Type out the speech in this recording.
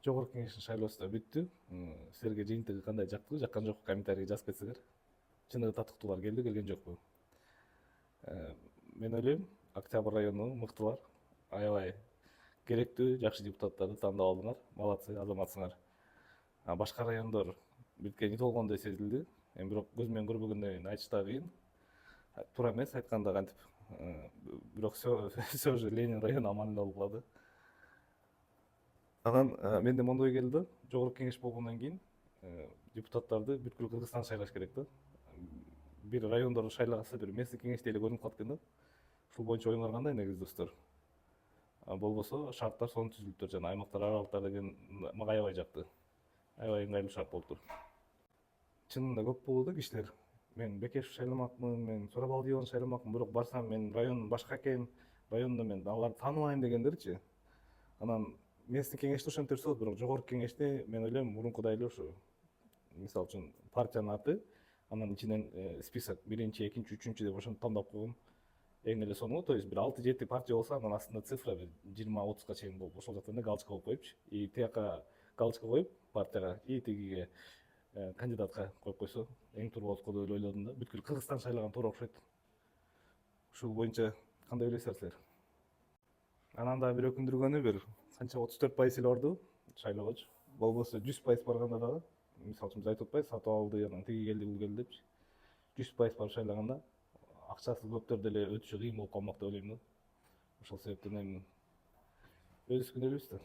Жогорку Кеңештин шайлоосу да бүттү. Силерге жыйынтыгы кандай жакты? Жаккан жокпу? Комментарийге жазып кетсеңер. Чыныгы татыктуулар келди, келген жокпу? Мен ойлойм, Октябрь районунун мыктылар, аябай керектүү, жакшы депутаттарды тандап алдыңар. Малатсы, азаматсыңар. Башка райондор бүткөн ит болгондой сезилди. Эми бирок көз менен көрбөгөндөн кийин айтыш да кыйын. Туура эмес айтканда кантип. Бирок все же Ленин району аман эле болуп калды. Анан менде мондой ой келди да, жогорку кеңеш болгондон кийин депутаттарды бүткүл Кыргызстан шайлаш керек да. Бир райондорду шайлаганса бир местный кеңеште эле көрүнүп калат экен да. Ушул боюнча оюңар кандай, негизи достор? Болбосо шарттар сонун түзүлүптүр, жана аймактар аралыктар деген мага аябай жакты. Аябай ыңгайлуу шарт болуптур. Чынында көп болду да кишилер. Мен Бекешев шайламакмын, мен Сурабалдиеваны шайламакмын, бирок барсам мен райондун башка экен, райондо мен аларды тааныбайм дегендерчи. Анан местный кеңеште ошентип берсе болот, бирок жогорку кеңеште мен ойлойм мурункудай эле ушу, мисалы үчүн партиянын аты, анан ичинен список биринчи, экинчи, үчүнчү деп ошентип тандап койгон эң эле сонун. То есть бир 6-7 партия болсо, анан астында цифра бир 20-30га чейин болуп ошол жактан эле галочка коюп коюпчу. И тияка галочка коюп партияга, и тигиге кандидатка коюп койсо эң туура болот го деп ойлодум да. Бүткүл Кыргызстан шайлаган туура окшойт. Ушул боюнча кандай ойлойсуңар силер? Анан дагы бир өкүндүргөнү, бир канча 34% эле барды шайлоогочу. Болбосо 100% барганда дагы, мисалы үчүн биз айтып атпайбыз, сатып алды, анан тиги келди, бул келди депчи. 100% барып шайлаганда акчасы көптөр деле өтүшү кыйын болуп калмак деп ойлойм да. Ошол себептен эми өзүбүз күнөөлүүбүз да.